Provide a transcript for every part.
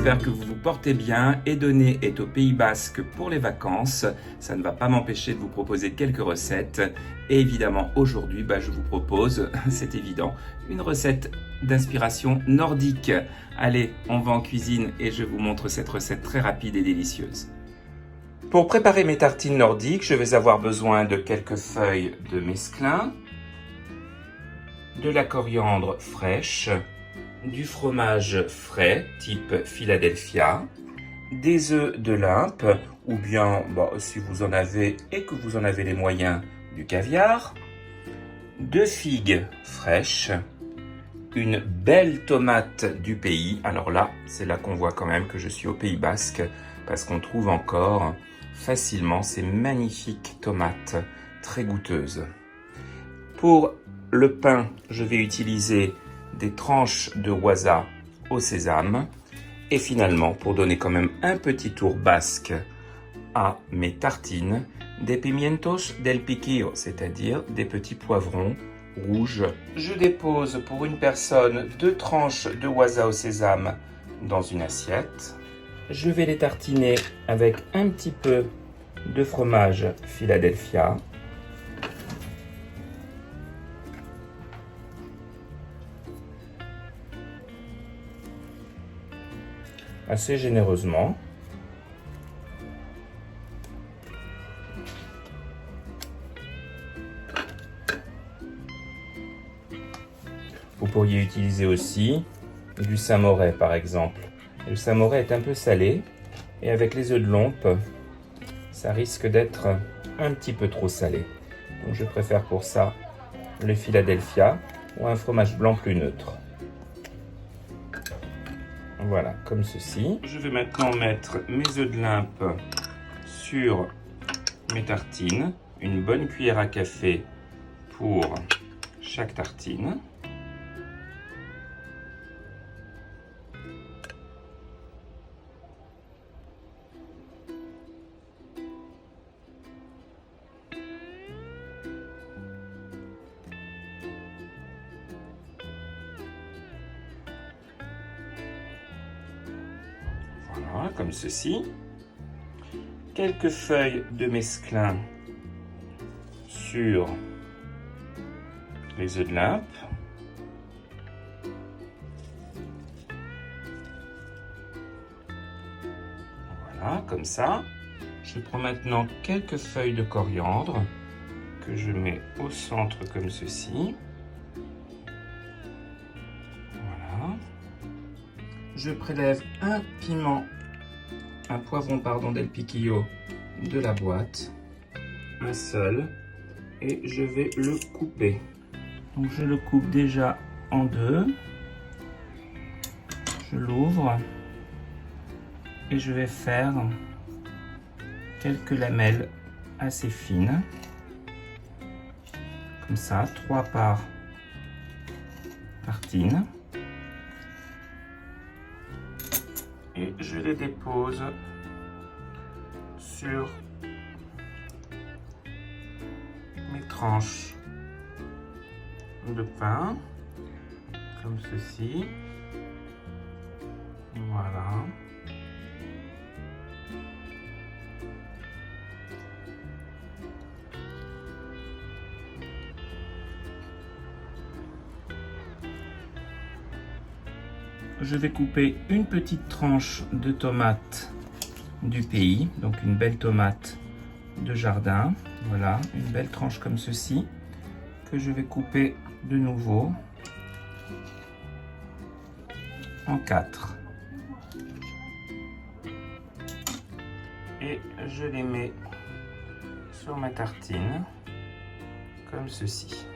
j'espère que vous vous portez bien. Edoné est au Pays Basque pour les vacances. Ça ne va pas m'empêcher de vous proposer quelques recettes. Et évidemment, aujourd'hui, je vous propose, c'est évident, une recette d'inspiration nordique. Allez, on va en cuisine et je vous montre cette recette très rapide et délicieuse. Pour préparer mes tartines nordiques, je vais avoir besoin de quelques feuilles de mesclun, de la coriandre fraîche, du fromage frais type Philadelphia, des œufs de Limpe ou bien si vous en avez et que vous en avez les moyens, du caviar, 2 figues fraîches, une belle tomate du pays. Alors là, c'est là qu'on voit quand même que je suis au Pays Basque parce qu'on trouve encore facilement ces magnifiques tomates très goûteuses. Pour le pain, je vais utiliser des tranches de waza au sésame. Et finalement, pour donner quand même un petit tour basque à mes tartines, des pimientos del piquillo, c'est-à-dire des petits poivrons rouges. Je dépose pour une personne 2 tranches de waza au sésame dans une assiette. Je vais les tartiner avec un petit peu de fromage Philadelphia. Assez généreusement. Vous pourriez utiliser aussi du samouraï par exemple. Le samouraï est un peu salé et avec les œufs de Lompe, ça risque d'être un petit peu trop salé. Donc je préfère pour ça le Philadelphia ou un fromage blanc plus neutre. Voilà, comme ceci. Je vais maintenant mettre mes œufs de Limpe sur mes tartines. Une bonne cuillère à café pour chaque tartine. Voilà, comme ceci. Quelques feuilles de mesclun sur les œufs de Limpe. Voilà, comme ça. Je prends maintenant quelques feuilles de coriandre que je mets au centre comme ceci. Voilà. Je prélève un poivron del piquillo de la boîte, un seul, et je vais le couper. Donc je le coupe déjà en deux. Je l'ouvre et je vais faire quelques lamelles assez fines, comme ça, 3 par tartine. Et je les dépose sur mes tranches de pain, comme ceci. Voilà. Je vais couper une petite tranche de tomate du pays, donc une belle tomate de jardin. Voilà, une belle tranche comme ceci, que je vais couper de nouveau en 4. Et je les mets sur ma tartine, comme ceci.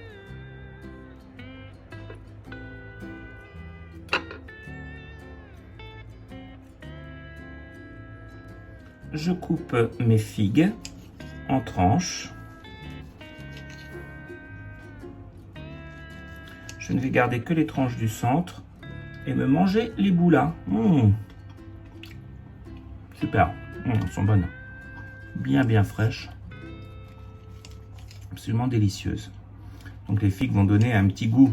Je coupe mes figues en tranches. Je ne vais garder que les tranches du centre et me manger les bouts là. Super, elles sont bonnes. Bien fraîches. Absolument délicieuses. Donc les figues vont donner un petit goût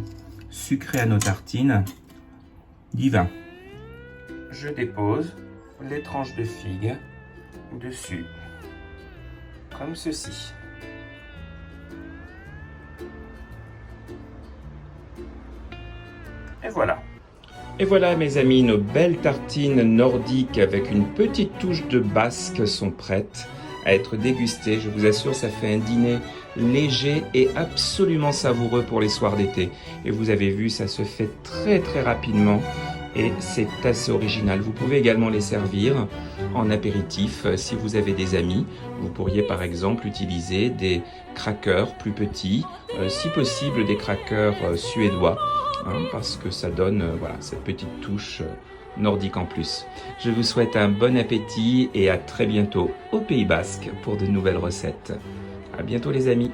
sucré à nos tartines. Divin. je dépose les tranches de figues dessus, comme ceci. Et voilà. Et voilà mes amis, nos belles tartines nordiques avec une petite touche de basque sont prêtes à être dégustées. Je vous assure, ça fait un dîner léger et absolument savoureux pour les soirs d'été. Et vous avez vu, ça se fait très très rapidement et c'est assez original. Vous pouvez également les servir en apéritif si vous avez des amis. Vous pourriez par exemple utiliser des crackers plus petits, si possible des crackers suédois. Parce que ça donne voilà, cette petite touche nordique en plus. Je vous souhaite un bon appétit et à très bientôt au Pays Basque pour de nouvelles recettes. À bientôt les amis.